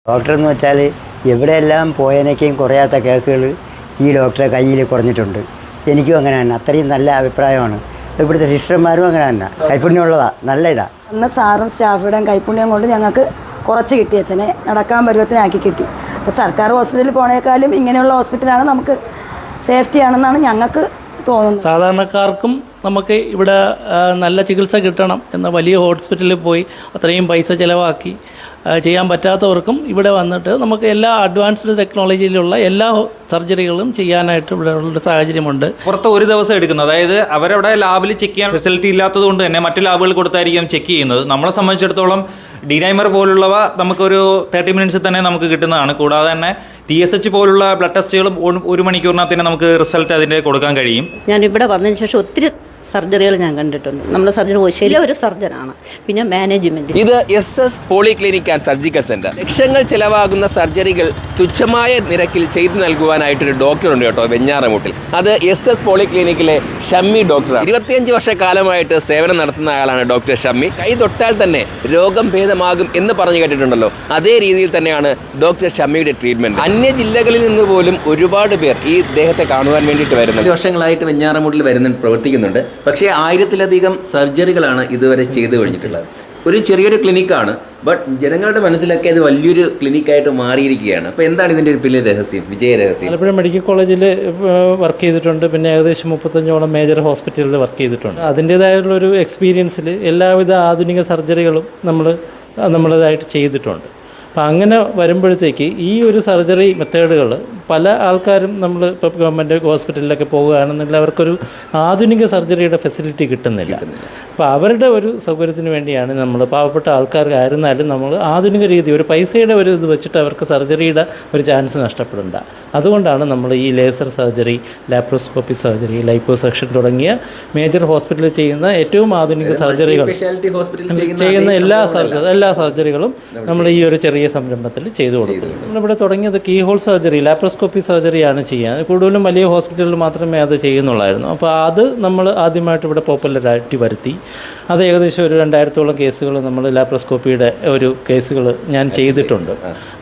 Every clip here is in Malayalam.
ഡോക്ടർ എന്ന് വെച്ചാൽ എവിടെയെല്ലാം പോയതിനേക്കും കുറയാത്ത കേസുകൾ ഈ ഡോക്ടറെ കയ്യിൽ കുറഞ്ഞിട്ടുണ്ട്. എനിക്കും അങ്ങനെ തന്നെ, അത്രയും നല്ല അഭിപ്രായമാണ്. ഇവിടുത്തെ സിസ്റ്റർമാരും അങ്ങനെ തന്നെ, കൈപ്പുണ്യമുള്ളതാണ്, നല്ല ഇതാണ്. അന്ന് സാറും സ്റ്റാഫുടെയും കൈപ്പുണ്യം കൊണ്ട് ഞങ്ങൾക്ക് കുറച്ച് കിട്ടി, അച്ഛനെ നടക്കാൻ പരുവത്തിനാക്കി കിട്ടി. അപ്പോൾ സർക്കാർ ഹോസ്പിറ്റലിൽ പോണേക്കാളും ഇങ്ങനെയുള്ള ഹോസ്പിറ്റലാണ് നമുക്ക് സേഫ്റ്റി ആണെന്നാണ് ഞങ്ങൾക്ക് തോന്നുന്നത്. സാധാരണക്കാർക്കും നമുക്ക് ഇവിടെ നല്ല ചികിത്സ കിട്ടണം എന്ന വലിയ ഹോസ്പിറ്റലിൽ പോയി അത്രയും പൈസ ചിലവാക്കി ചെയ്യാൻ പറ്റാത്തവർക്കും ഇവിടെ വന്നിട്ട് നമുക്ക് എല്ലാ അഡ്വാൻസ്ഡ് ടെക്നോളജിയിലുള്ള എല്ലാ സർജറികളും ചെയ്യാനായിട്ട് ഇവിടെ ഉള്ള സാഹചര്യമുണ്ട്. പുറത്ത് ഒരു ദിവസം എടുക്കുന്നത്, അതായത് അവരവിടെ ലാബിൽ ചെക്ക് ചെയ്യാൻ ഫെസിലിറ്റി ഇല്ലാത്തത് കൊണ്ട് തന്നെ മറ്റു ലാബുകൾ കൊടുത്തായിരിക്കും ചെക്ക് ചെയ്യുന്നത്. നമ്മളെ സംബന്ധിച്ചിടത്തോളം ഡിനൈമർ പോലുള്ളവ നമുക്കൊരു 30 മിനിറ്റ്സിൽ തന്നെ നമുക്ക് കിട്ടുന്നതാണ്. കൂടാതെ തന്നെ TSH പോലുള്ള ബ്ലഡ് ടെസ്റ്റുകളും 1 മണിക്കൂറിനകത്ത് തന്നെ നമുക്ക് റിസൾട്ട് അതിൻ്റെ കൊടുക്കാൻ കഴിയും. ഞാൻ ഇവിടെ വന്നതിന് ശേഷം ഒത്തിരി സർജറികൾ ഞാൻ കണ്ടിട്ടുണ്ട്. നമ്മുടെ സർജൻ ശരിയ ഒരു സർജനാണ്. പിന്നെ മാനേജ്മെന്റ്, ഇത് SS polyclinic and surgical centre. ലക്ഷങ്ങൾ ചിലവാകുന്ന സർജറികൾ തുച്ഛമായ നിരക്കിൽ ചെയ്തു നൽകുവാനായിട്ടൊരു ഡോക്ടറുണ്ട് കേട്ടോ വെഞ്ഞാറമൂട്ടിൽ. അത് SS പോളിക്ലിനിക്കിലെ ഷമ്മി ഡോക്ടറാണ്. 25 വർഷക്കാലമായിട്ട് സേവനം നടത്തുന്ന ആളാണ് ഡോക്ടർ ഷമ്മി. കൈ തൊട്ടാൽ തന്നെ രോഗം ഭേദമാകും എന്ന് പറഞ്ഞു കേട്ടിട്ടുണ്ടല്ലോ, അതേ രീതിയിൽ തന്നെയാണ് ഡോക്ടർ ഷമ്മിയുടെ ട്രീറ്റ്മെന്റ്. അന്യ ജില്ലകളിൽ നിന്ന് പോലും ഒരുപാട് പേർ ഈ ഇദ്ദേഹത്തെ കാണുവാൻ വേണ്ടിയിട്ട് വരുന്നുണ്ട്. വർഷങ്ങളായിട്ട് വെഞ്ഞാറമൂട്ടിൽ പ്രവർത്തിക്കുന്നുണ്ട്. പക്ഷേ 1000-ലധികം സർജറികളാണ് ഇതുവരെ ചെയ്തു കഴിഞ്ഞിട്ടുള്ളത്. ഒരു ചെറിയൊരു ക്ലിനിക്കാണ്, ബട്ട് ജനങ്ങളുടെ മനസ്സിലൊക്കെ അത് വലിയൊരു ക്ലിനിക്കായിട്ട് മാറിയിരിക്കുകയാണ്. അപ്പോൾ എന്താണ് ഇതിൻ്റെ ഒരു വലിയ രഹസ്യം, വിജയ രഹസ്യം? ആലപ്പുഴ മെഡിക്കൽ കോളേജിൽ വർക്ക് ചെയ്തിട്ടുണ്ട്. പിന്നെ ഏകദേശം 35ഓളം മേജർ ഹോസ്പിറ്റലുകളിൽ വർക്ക് ചെയ്തിട്ടുണ്ട്. അതിൻ്റേതായുള്ളൊരു എക്സ്പീരിയൻസിൽ എല്ലാവിധ ആധുനിക സർജറികളും നമ്മളതായിട്ട് ചെയ്തിട്ടുണ്ട്. അപ്പം അങ്ങനെ വരുമ്പോഴത്തേക്ക് ഈ ഒരു സർജറി മെത്തേഡുകൾ പല ആൾക്കാരും നമ്മൾ ഇപ്പോൾ ഗവൺമെൻറ് ഹോസ്പിറ്റലിലൊക്കെ പോകുകയാണെന്നുണ്ടെങ്കിൽ അവർക്കൊരു ആധുനിക സർജറിയുടെ ഫെസിലിറ്റി കിട്ടുന്നില്ല. അപ്പോൾ അവരുടെ ഒരു സൗകര്യത്തിന് വേണ്ടിയാണ് നമ്മൾ പാവപ്പെട്ട ആൾക്കാർക്കായിരുന്നാലും നമ്മൾ ആധുനിക രീതി, ഒരു പൈസയുടെ ഒരു ഇത് വെച്ചിട്ട് അവർക്ക് സർജറിയുടെ ഒരു ചാൻസ് നഷ്ടപ്പെടേണ്ട. അതുകൊണ്ടാണ് നമ്മൾ ഈ laser surgery, laparoscopy surgery, liposuction തുടങ്ങിയ മേജർ ഹോസ്പിറ്റലിൽ ചെയ്യുന്ന ഏറ്റവും ആധുനിക സർജറികൾ ചെയ്യുന്ന എല്ലാ സർജറികളും നമ്മൾ ഈ ഒരു ചെറിയ സംരംഭത്തിൽ ചെയ്തു കൊടുക്കും. നമ്മളിവിടെ തുടങ്ങിയത് കീ ഹോൾ സർജറി, ലാപ്രോസ്കോപ്പി സർജറിയാണ് ചെയ്യുക. കൂടുതലും വലിയ ഹോസ്പിറ്റലിൽ മാത്രമേ അത് ചെയ്യുന്നുള്ളായിരുന്നു. അപ്പോൾ അത് നമ്മൾ ആദ്യമായിട്ട് ഇവിടെ പോപ്പുലറായിട്ട് വരുത്തി. അത് ഏകദേശം ഒരു 2000-ഓളം കേസുകൾ നമ്മൾ ലാപ്രോസ്കോപ്പിയുടെ ഒരു കേസുകൾ ഞാൻ ചെയ്തിട്ടുണ്ട്.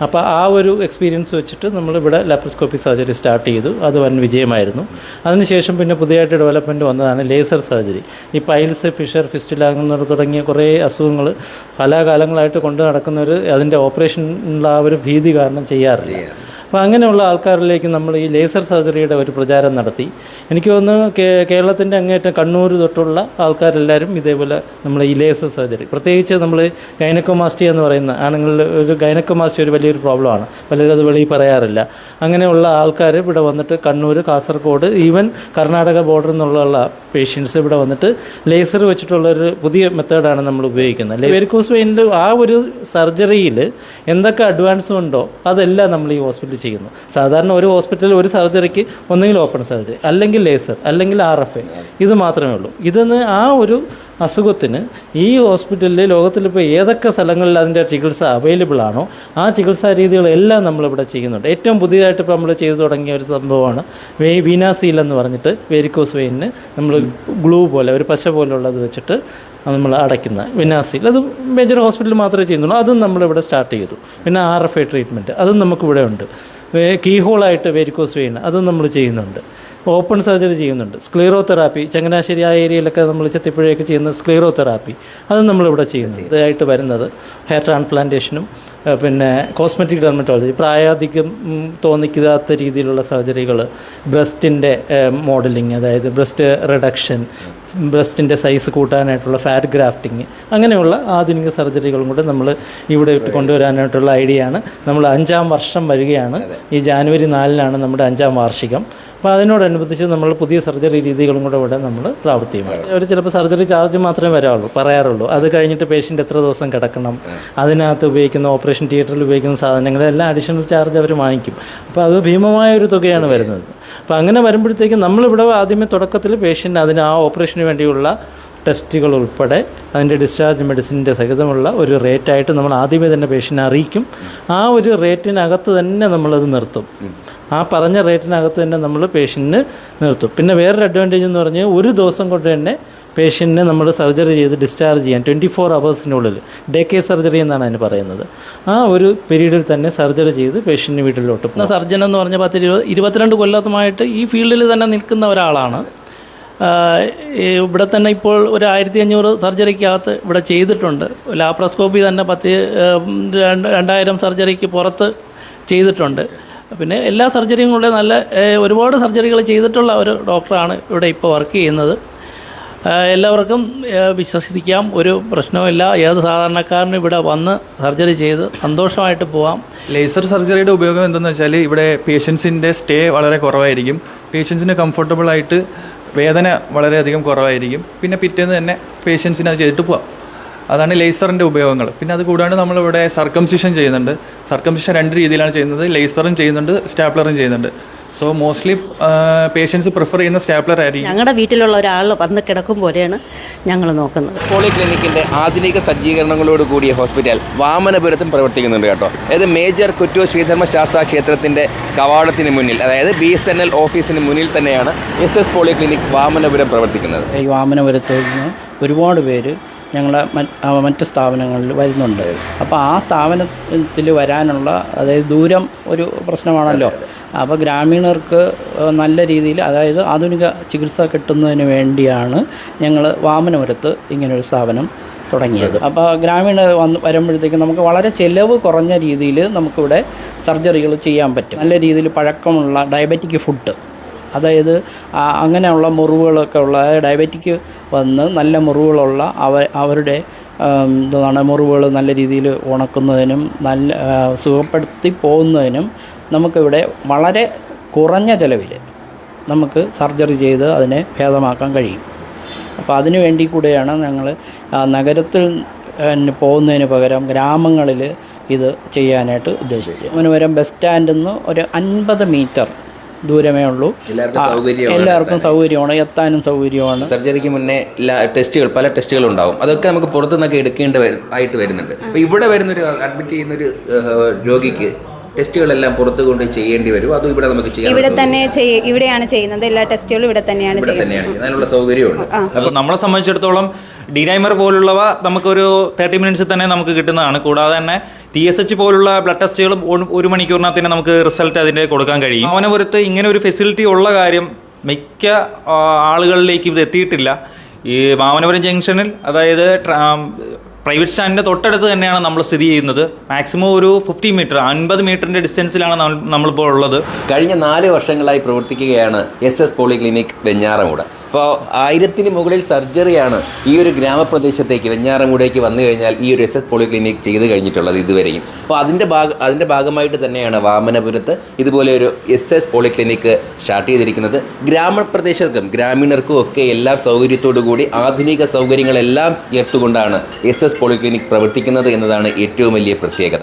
അപ്പോൾ ആ ഒരു എക്സ്പീരിയൻസ് വെച്ചിട്ട് നമ്മളിവിടെ ലാപ്രോസ്കോപ്പി സർജറി സ്റ്റാർട്ട് ചെയ്തു. അത് വൻ വിജയമായിരുന്നു. അതിനുശേഷം പിന്നെ പുതിയതായിട്ട് ഡെവലപ്മെൻറ്റ് വന്നതാണ് ലേസർ സർജറി. ഈ പൈൽസ്, ഫിഷർ, ഫിസ്റ്റുല അങ്ങനെ തുടങ്ങിയ കുറേ അസുഖങ്ങൾ പല കാലങ്ങളായിട്ട് കൊണ്ട് നടക്കുന്നവർ അതിൻ്റെ ഓപ്പറേഷനുള്ള ആ ഒരു ഭീതി കാരണം ചെയ്യാറില്ല. അപ്പോൾ അങ്ങനെയുള്ള ആൾക്കാരിലേക്ക് നമ്മൾ ഈ ലേസർ സർജറിയുടെ ഒരു പ്രചാരം നടത്തി. എനിക്ക് തോന്നുന്നു കേരളത്തിൻ്റെ അങ്ങേറ്റം കണ്ണൂർ തൊട്ടുള്ള ആൾക്കാരെല്ലാവരും ഇതേപോലെ നമ്മൾ ഈ ലേസർ സർജറി, പ്രത്യേകിച്ച് നമ്മൾ ഗൈനക്കോമാസ്റ്റി എന്ന് പറയുന്ന ആണുങ്ങളിൽ ഒരു ഗൈനക്കോമാസ്റ്റി ഒരു വലിയൊരു പ്രോബ്ലമാണ്. പലരും അത് വെളിയിൽ പറയാറില്ല. അങ്ങനെയുള്ള ആൾക്കാർ ഇവിടെ വന്നിട്ട് കണ്ണൂർ, കാസർഗോഡ്, ഈവൻ കർണാടക ബോർഡറിൽ നിന്നുള്ള പേഷ്യൻസ് ഇവിടെ വന്നിട്ട് ലേസർ വെച്ചിട്ടുള്ളൊരു പുതിയ മെത്തേഡാണ് നമ്മൾ ഉപയോഗിക്കുന്നത്. വെരിക്കോസ് വെയിനിൽ ആ ഒരു സർജറിയിൽ എന്തൊക്കെ അഡ്വാൻസും ഉണ്ടോ അതെല്ലാം നമ്മൾ ഈ ഹോസ്പിറ്റലിൽ ചെയ്യുന്നു. സാധാരണ ഒരു ഹോസ്പിറ്റലിൽ ഒരു സർജറിക്ക് ഒന്നുകിൽ ഓപ്പൺ സർജറി, അല്ലെങ്കിൽ ലേസർ, അല്ലെങ്കിൽ RFA, ഇത് മാത്രമേ ഉള്ളൂ. ഇതിന് ആ ഒരു അസുഖത്തിന് ഈ ഹോസ്പിറ്റലിൽ ലോകത്തിലിപ്പോൾ ഏതൊക്കെ സ്ഥലങ്ങളിൽ അതിൻ്റെ ചികിത്സ അവൈലബിൾ ആണോ ആ ചികിത്സാ രീതികളെല്ലാം നമ്മളിവിടെ ചെയ്യുന്നുണ്ട്. ഏറ്റവും പുതിയതായിട്ട് ഇപ്പോൾ നമ്മൾ ചെയ്തു തുടങ്ങിയ ഒരു സംഭവമാണ് വീനാസീൽ എന്ന് പറഞ്ഞിട്ട് വെരിക്കോസ് വെയിനിന് നമ്മൾ ഗ്ലൂ പോലെ ഒരു പശ പോലുള്ളത് വെച്ചിട്ട് നമ്മൾ അടയ്ക്കുന്ന വിനാസീൽ, അത് മേജർ ഹോസ്പിറ്റലിൽ മാത്രമേ ചെയ്യുന്നുള്ളൂ. അതും നമ്മളിവിടെ സ്റ്റാർട്ട് ചെയ്തു. പിന്നെ RFA ട്രീറ്റ്മെൻറ്റ് അതും നമുക്കിവിടെ ഉണ്ട്. കീ ഹോളായിട്ട് വെരിക്കോസ് വെയിൻ അതും നമ്മൾ ചെയ്യുന്നുണ്ട്. ഓപ്പൺ സർജറി ചെയ്യുന്നുണ്ട്. സ്ക്ലീറോതെറാപ്പി, ചങ്ങനാശ്ശേരി ആ ഏരിയയിലൊക്കെ നമ്മൾ ചെത്തിപ്പുഴയൊക്കെ ചെയ്യുന്ന സ്ക്ലീറോതെറാപ്പി അതും നമ്മളിവിടെ ചെയ്യുന്നുണ്ട്. ഇതായിട്ട് വരുന്നത് ഹെയർ ട്രാൻസ്പ്ലാന്റേഷനും പിന്നെ കോസ്മെറ്റിക് ഡെർമറ്റോളജി, പ്രായാധികം തോന്നിക്കാത്ത രീതിയിലുള്ള സർജറികൾ, ബ്രസ്റ്റിൻ്റെ മോഡലിംഗ്, അതായത് ബ്രസ്റ്റ് റിഡക്ഷൻ, ബ്രസ്റ്റിൻ്റെ സൈസ് കൂട്ടാനായിട്ടുള്ള ഫാറ്റ് ഗ്രാഫ്റ്റിങ്, അങ്ങനെയുള്ള ആധുനിക സർജറികളും കൂടെ നമ്മൾ ഇവിടെ കൊണ്ടുവരാനായിട്ടുള്ള ഐഡിയ ആണ്. നമ്മൾ 5ാം വർഷം വരികയാണ്. ഈ ജാനുവരി 4-നാണ് നമ്മുടെ 5ാം വാർഷികം. അപ്പോൾ അതിനോടനുബന്ധിച്ച് നമ്മൾ പുതിയ സർജറി രീതികളും കൂടെ ഇവിടെ നമ്മൾ പ്രാവർത്തികമാണ്. അവർ ചിലപ്പോൾ സർജറി ചാർജ് മാത്രമേ പറയാറുള്ളൂ. അത് കഴിഞ്ഞിട്ട് പേഷ്യൻ്റ് എത്ര ദിവസം കിടക്കണം, അതിനകത്ത് ഉപയോഗിക്കുന്ന ഓപ്പറേഷൻ തിയേറ്ററിൽ ഉപയോഗിക്കുന്ന സാധനങ്ങളെല്ലാം അഡീഷണൽ ചാർജ് അവർ വാങ്ങിക്കും. അപ്പോൾ അത് ഭീമമായ ഒരു തുകയാണ് വരുന്നത്. അപ്പോൾ അങ്ങനെ വരുമ്പോഴത്തേക്കും നമ്മളിവിടെ ആദ്യമേ തുടക്കത്തിൽ പേഷ്യൻ്റ് അതിന് ആ ഓപ്പറേഷന് വേണ്ടിയുള്ള ടെസ്റ്റുകൾ ഉൾപ്പെടെ അതിൻ്റെ ഡിസ്ചാർജ് മെഡിസിൻ്റെ സഹിതമുള്ള ഒരു റേറ്റായിട്ട് നമ്മൾ ആദ്യമേ തന്നെ പേഷ്യൻ്റിനെ അറിയിക്കും. ആ ഒരു റേറ്റിനകത്ത് തന്നെ നമ്മളത് നിർത്തും. ആ പറഞ്ഞ റേറ്റിനകത്ത് തന്നെ നമ്മൾ പേഷ്യൻറ്റിന് നിർത്തും. പിന്നെ വേറൊരു അഡ്വാൻറ്റേജ് എന്ന് പറഞ്ഞാൽ ഒരു ദിവസം കൊണ്ട് തന്നെ പേഷ്യൻറ്റിനെ നമ്മൾ സർജറി ചെയ്ത് ഡിസ്ചാർജ് ചെയ്യാൻ 24 ഹവേഴ്സിനുള്ളിൽ ഡേ കെയർ സർജറി എന്നാണ് അതിന് പറയുന്നത്. ആ ഒരു പീരീഡിൽ തന്നെ സർജറി ചെയ്ത് പേഷ്യൻറ്റിന് വീട്ടിലോട്ട് പോകും. സർജൻ എന്ന് പറഞ്ഞാൽ 22 കൊല്ലത്തുമായിട്ട് ഈ ഫീൽഡിൽ തന്നെ നിൽക്കുന്ന ഒരാളാണ്. ഇവിടെ തന്നെ ഇപ്പോൾ ഒരു 1500 സർജറിക്കകത്ത് ഇവിടെ ചെയ്തിട്ടുണ്ട്. ലാപ്രോസ്കോപ്പി തന്നെ 2000 സർജറിക്ക് പുറത്ത് ചെയ്തിട്ടുണ്ട്. പിന്നെ എല്ലാ സർജറിയും കൂടെ നല്ല ഒരുപാട് സർജറികൾ ചെയ്തിട്ടുള്ള ഒരു ഡോക്ടറാണ് ഇവിടെ ഇപ്പോൾ വർക്ക് ചെയ്യുന്നത്. എല്ലാവർക്കും വിശ്വസിക്കാം, ഒരു പ്രശ്നവുമില്ല. ഏത് സാധാരണക്കാരനും ഇവിടെ വന്ന് സർജറി ചെയ്ത് സന്തോഷമായിട്ട് പോവാം. ലേസർ സർജറിയുടെ ഉപയോഗം എന്തെന്ന് വെച്ചാൽ ഇവിടെ പേഷ്യൻസിൻ്റെ സ്റ്റേ വളരെ കുറവായിരിക്കും. പേഷ്യൻസിന് കംഫർട്ടബിളായിട്ട് വേദന വളരെയധികം കുറവായിരിക്കും. പിന്നെ പിറ്റേന്ന് തന്നെ പേഷ്യൻസിന് അത് ചെയ്തിട്ട് പോവാം. അതാണ് ലേസറിൻ്റെ ഉപയോഗങ്ങൾ. പിന്നെ അത് കൂടാണ്ട് നമ്മളിവിടെ സർക്കംസിഷൻ ചെയ്യുന്നുണ്ട്. സർക്കംസിഷൻ 2 രീതിയിലാണ് ചെയ്യുന്നത്. ലേസറും ചെയ്യുന്നുണ്ട്, സ്റ്റാപ്ലറും ചെയ്യുന്നുണ്ട്. സോ മോസ്റ്റ്ലി പേഷ്യൻസ് പ്രിഫർ ചെയ്യുന്ന സ്റ്റാപ്ലർ ആയിരിക്കും. ഞങ്ങളുടെ വീട്ടിലുള്ള ഒരാൾ വന്ന് കിടക്കും പോലെയാണ് ഞങ്ങൾ നോക്കുന്നത്. പോളിക്ലിനിക്കിൻ്റെ ആധുനിക സജ്ജീകരണങ്ങളോട് കൂടിയ ഹോസ്പിറ്റൽ വാമനപുരത്തും പ്രവർത്തിക്കുന്നുണ്ട് കേട്ടോ. അതായത് മേജർ കുറ്റൂർ ശ്രീധർമ്മ ശാസ്ത്ര ക്ഷേത്രത്തിൻ്റെ കവാടത്തിന് മുന്നിൽ, അതായത് BSNL ഓഫീസിന് മുന്നിൽ തന്നെയാണ് SS പോളിക്ലിനിക് വാമനപുരം പ്രവർത്തിക്കുന്നത്. ഈ വാമനപുരത്ത് നിന്ന് ഒരുപാട് പേര് ഞങ്ങളെ മറ്റ് സ്ഥാപനങ്ങളിൽ വരുന്നുണ്ട്. അപ്പോൾ ആ സ്ഥാപനത്തിൽ വരാനുള്ള, അതായത് ദൂരം ഒരു പ്രശ്നമാണല്ലോ. അപ്പോൾ ഗ്രാമീണർക്ക് നല്ല രീതിയിൽ, അതായത് ആധുനിക ചികിത്സ കിട്ടുന്നതിന് വേണ്ടിയാണ് ഞങ്ങൾ വാമനപുരത്ത് ഇങ്ങനൊരു സ്ഥാപനം തുടങ്ങിയത്. അപ്പോൾ ഗ്രാമീണർ വരുമ്പോഴത്തേക്കും നമുക്ക് വളരെ ചിലവ് കുറഞ്ഞ രീതിയിൽ നമുക്കിവിടെ സർജറികൾ ചെയ്യാൻ പറ്റും. നല്ല രീതിയിൽ പഴക്കമുള്ള ഡയബറ്റിക് ഫുഡ്, അതായത് അങ്ങനെയുള്ള മുറിവുകളൊക്കെ ഉള്ള, ഡയബറ്റിക് വന്ന് നല്ല മുറിവുകളുള്ള അവരുടെ എന്താണ് മുറിവുകൾ നല്ല രീതിയിൽ ഉണക്കുന്നതിനും നല്ല സുഖപ്പെടുത്തി പോകുന്നതിനും നമുക്കിവിടെ വളരെ കുറഞ്ഞ ചിലവിൽ നമുക്ക് സർജറി ചെയ്ത് അതിനെ ഭേദമാക്കാൻ കഴിയും. അപ്പോൾ അതിനു വേണ്ടി കൂടെയാണ് ഞങ്ങൾ നഗരത്തിൽ പോകുന്നതിന് പകരം ഗ്രാമങ്ങളിൽ ഇത് ചെയ്യാനായിട്ട് ഉദ്ദേശിച്ചത്. വാമനപുരം ബസ് സ്റ്റാൻഡിൽ നിന്ന് ഒരു 50 മീറ്റർ ദൂരമേ ഉള്ളൂ. എല്ലാവർക്കും സൗകര്യമാണ്, എത്താനും സൗകര്യമാണ്. സർജറിക്ക് മുന്നേ പല ടെസ്റ്റുകൾ ഉണ്ടാവും. അതൊക്കെ നമുക്ക് പുറത്തുനിന്നൊക്കെ ആയിട്ട് വരുന്നുണ്ട്. അപ്പോൾ ഇവിടെ വരുന്നൊരു അഡ്മിറ്റ് ചെയ്യുന്നൊരു രോഗിക്ക് ടെസ്റ്റുകളെല്ലാം പുറത്ത് കൊണ്ട് ചെയ്യേണ്ടി വരും. അതും ഇവിടെ നമുക്ക് ഇവിടെയാണ് ചെയ്യുന്നത്. എല്ലാ ടെസ്റ്റുകളും ഇവിടെ തന്നെയാണ് ചെയ്യുന്നത്. അതിനുള്ള സൗകര്യമുണ്ട്. അപ്പോൾ നമ്മളെ സംബന്ധിച്ചിടത്തോളം ഡിനൈമർ പോലുള്ളവ നമുക്കൊരു 30 മിനിറ്റ്സിൽ തന്നെ നമുക്ക് കിട്ടുന്നതാണ്. കൂടാതെ തന്നെ TSH പോലുള്ള ബ്ലഡ് ടെസ്റ്റുകളും 1 മണിക്കൂറിനകത്ത് തന്നെ നമുക്ക് റിസൾട്ട് അതിൻ്റെ കൊടുക്കാൻ കഴിയും. വാമനപുരത്ത് ഇങ്ങനെ ഒരു ഫെസിലിറ്റി ഉള്ള കാര്യം മിക്ക ആളുകളിലേക്ക് ഇത് എത്തിയിട്ടില്ല. ഈ വാമനപുരം ജംഗ്ഷനിൽ, അതായത് പ്രൈവറ്റ് സ്റ്റാൻഡിൻ്റെ തൊട്ടടുത്ത് തന്നെയാണ് നമ്മൾ സ്ഥിതി ചെയ്യുന്നത്. മാക്സിമം ഒരു 50 മീറ്റർ 50 മീറ്ററിൻ്റെ ഡിസ്റ്റൻസിലാണ് നമ്മളിപ്പോൾ ഉള്ളത്. കഴിഞ്ഞ 4 വർഷങ്ങളായി പ്രവർത്തിക്കുകയാണ് SS പോളിക്ലിനിക് വെഞ്ഞാറമൂട്. അപ്പോൾ 1000-ന് മുകളിൽ സർജറിയാണ് ഈ ഒരു ഗ്രാമപ്രദേശത്തേക്ക് വെഞ്ഞാറമൂടേക്ക് വന്നു കഴിഞ്ഞാൽ ഈ ഒരു SS പോളിക്ലിനിക് ചെയ്ത് കഴിഞ്ഞിട്ടുള്ളത് ഇതുവരെയും. അപ്പോൾ അതിൻ്റെ ഭാഗമായിട്ട് തന്നെയാണ് വാമനപുരത്ത് ഇതുപോലെ ഒരു SS പോളിക്ലിനിക് സ്റ്റാർട്ട് ചെയ്തിരിക്കുന്നത്. ഗ്രാമപ്രദേശത്തും ഗ്രാമീണർക്കും ഒക്കെ എല്ലാ സൗകര്യത്തോടു കൂടി ആധുനിക സൗകര്യങ്ങളെല്ലാം ചേർത്തുകൊണ്ടാണ് SS പോളിക്ലിനിക് പ്രവർത്തിക്കുന്നത് എന്നതാണ് ഏറ്റവും വലിയ പ്രത്യേകത.